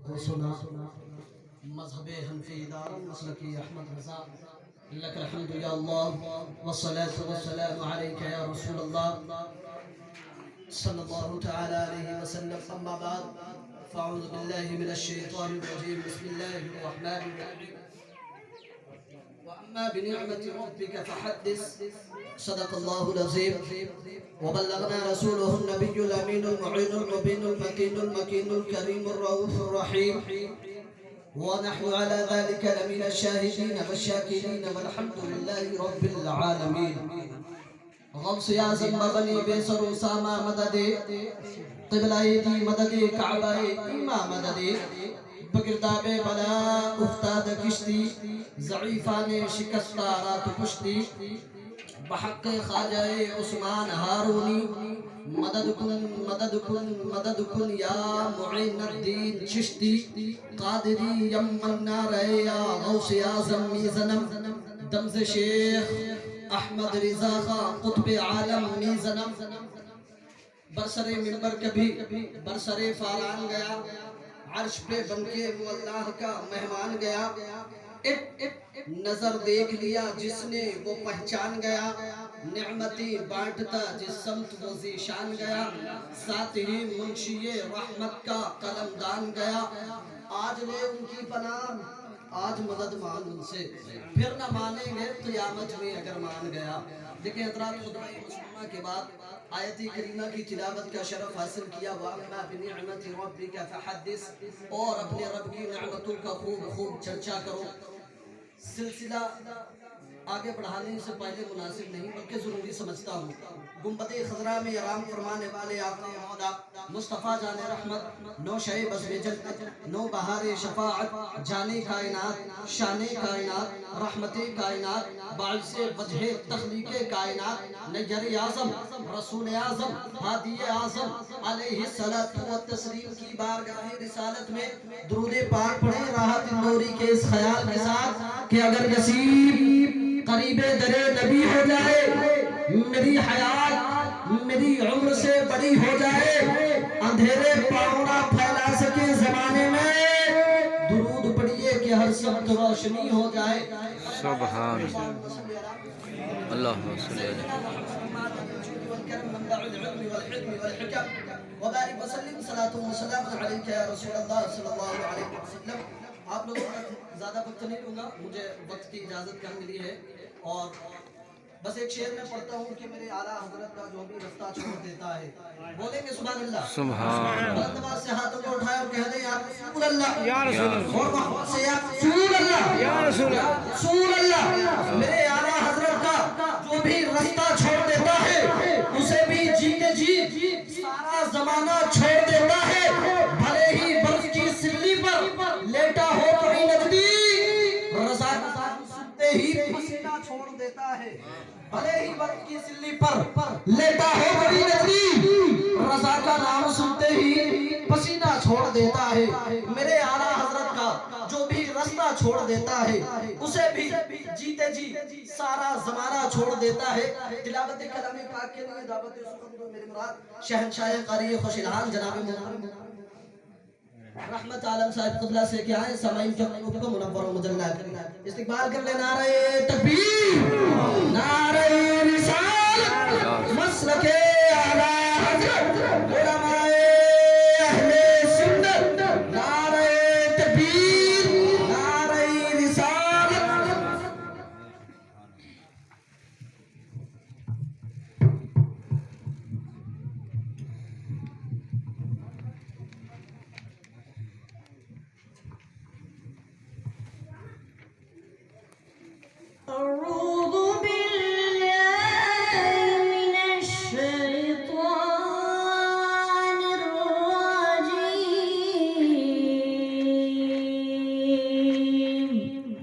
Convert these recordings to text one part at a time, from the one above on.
کو سنا مذہب حنفی دار مسلکی احمد رضا لک الحمد یا اللہ والصلاة والسلام علیک یا رسول اللہ صلی اللہ تعالی علیہ وسلم اما بعد فاعوذ باللہ من الشیطان الرجیم بسم اللہ الرحمن الرحیم وأما بنعمة ربك فحدث صدق الله العظيم وبلغنا رسوله النبي الأمين المعين المبين المكين المكين الكريم الرؤوف الرحيم ونحن على ذلك لمن الشاهدين والشاكرين والحمد لله رب العالمين غوث اعظم مغنی بیسر اسامہ مدد قبلہ دی مدد کعبہ ایمہ مدد بگرداب بلا افتاد کشتی ضعیفان شکستہ رات کشتی بحق خواجہ عثمان ہارونی مدد کن مدد کن مدد کن یا معین الدین چشتی قادری یمن نارے یا غوث اعظم میزنم دمز شیخ احمد رضا خان قطب عالم میزنم برسر منبر کبھی برسر فاران گیا عرش پہ بن کے وہ اللہ کا مہمان گیا نظر دیکھ لیا جس نے وہ پہچان گیا نعمتی بانٹتا جس سمت وہ ذیشان گیا ساتھ ہی منشی رحمت کا قلم دان گیا آج لے ان کی پناہ آج مدد مان ان سے پھر نہ مانیں گے قیامت میں اگر مان گیا دیکھیں حضرات خطبہ مسلمہ کے بعد آیت کریمہ کی تلاوت کا شرف حاصل کیا وَأَمَّا بِنِعْمَةِ رَبِّكَ فَحَدِّثْ اور اپنے رب کی نعمتوں کا خوب چرچا کرو سلسلہ آگے بڑھانے سے پہلے مناسب نہیں بلکہ ضروری سمجھتا ہوں گنبد خضرا میں آرام فرمانے والے آقا مولا مصطفیٰ جان رحمت نو شہ بزم جنت نو بہار شفاعت جانے کائنات شان کائنات رحمت کائنات باعث وجہ تخلیق کائنات نیر اعظم رسول اعظم ہادی اعظم علیہ الصلوۃ والتسلیم کی بارگاہ رسالت میں درود پاک پڑھیں راحت نوری کے اس خیال کے ساتھ کہ اگر نصیب قریب در نبی ہو جائے میری حیات میری عمر سے بڑی ہو جائے اندھیرے پاؤں پھیلا سکے زمانے میں درود پڑھیے کہ ہر سمت روشنی ہو جائے سبحان اللہ صلی وبارک وسلم صلاۃ و سلام علیک یا رسول اللہ صلی اللہ علیہ وسلم آپ لوگوں کا زیادہ وقت نہیں لوں گا مجھے وقت کی اجازت کم ملی ہے اور بس ایک شعر میں پڑھتا ہوں کہ میرے اعلیٰ حضرت کا جو بھی رستہ چھوڑ دیتا ہے بولیں گے سبحان اللہ سبحان بلند آواز سے ہاتھوں کو اٹھائے اور کہہ دیں یا رسول اللہ یا رسول اللہ اور محبت سے یا رسول اللہ یا رسول اللہ رسول اللہ میرے اعلیٰ حضرت کا جو بھی رستہ چھوڑ دیتا ہے اسے بھی جیتے جی سارا زمانہ چھوڑ دیتا ہے بھلے ہی برف کی سلی پر لیٹا ہو کوئی نقدی رضا کا سنتے ہی پسینہ چھوڑ دیتا ہے بھلے ہی برف کی سلی پر لیٹا ہو کوئی نقدی رضا کا نام سنتے ہی پسینہ چھوڑ دیتا ہے میرے اعلیٰ حضرت کا جو بھی رستہ چھوڑ دیتا ہے اسے بھی جیتے جی سارا زمانہ چھوڑ دیتا ہے تلاوت کلام پاک کے لیے دعوت سخن دو میرے مراد شہنشاہ قاری خوش الحان جناب محترم رحمت عالم صاحب قبلہ سے کیا ہے سامعین کے قلوب کو منور و مجلہ کرنا استقبال کر لے نعرہ تکبیر نعرہ رسالت مسلک اعلیٰ حضرت علماء اہل سنت نعرہ تکبیر نعرہ رسالت أعوذ بالله من الشيطان الرجيم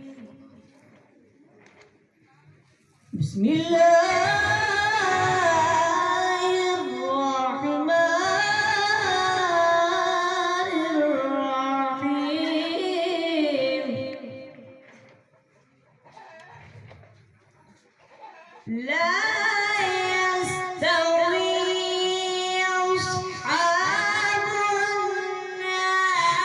بسم الله الرحمن الرحيم لا يستوي أصحاب النار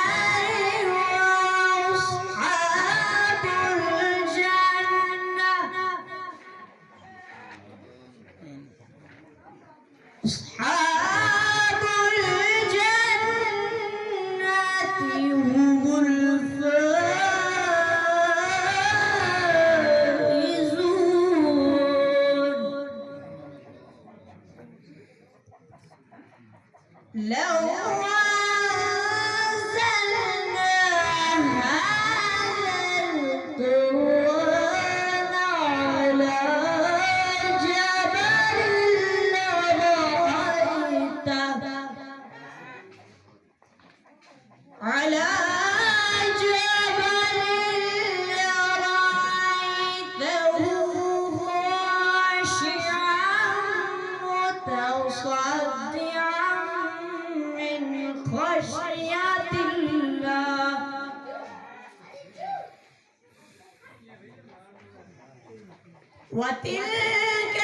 وتلك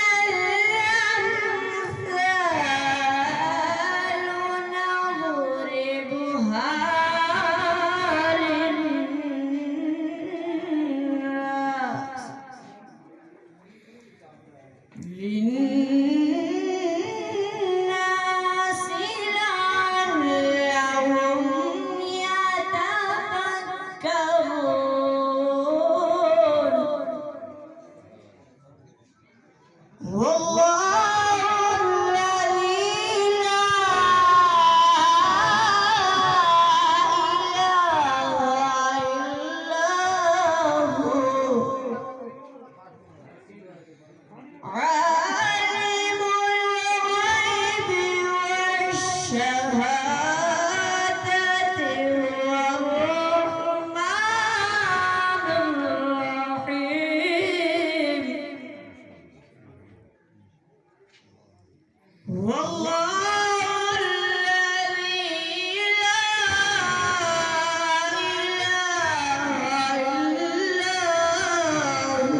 الأمثال نضربها للناس لعلهم يتفكرون والله الذي لا إله إلا هو عالم الغيب والشهادة الرحمن الرحيم والله الذي لا إله إلا هو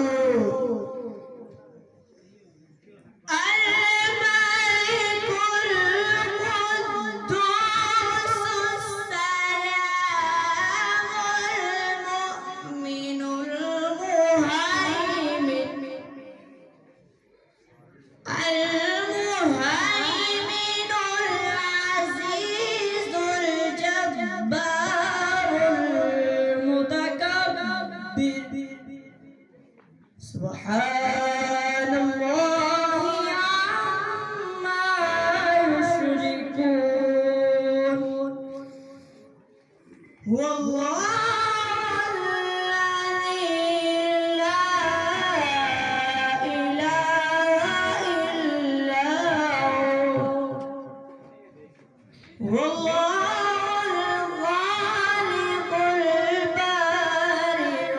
الملك القدوس السلام المؤمن المهيمن العزيز الجبار المتكبر سبحان الله عما يشركون والله الذي لا إله إلا هو والله الخالق البارئ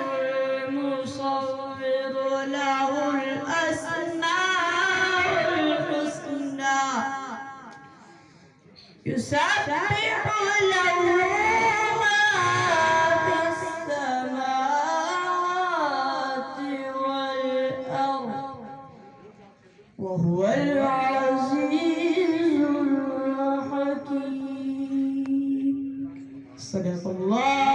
المصور له الأسماء الحسنى يسبح له ما في السماوات والأرض وهو العزيز الحكيم صدق الله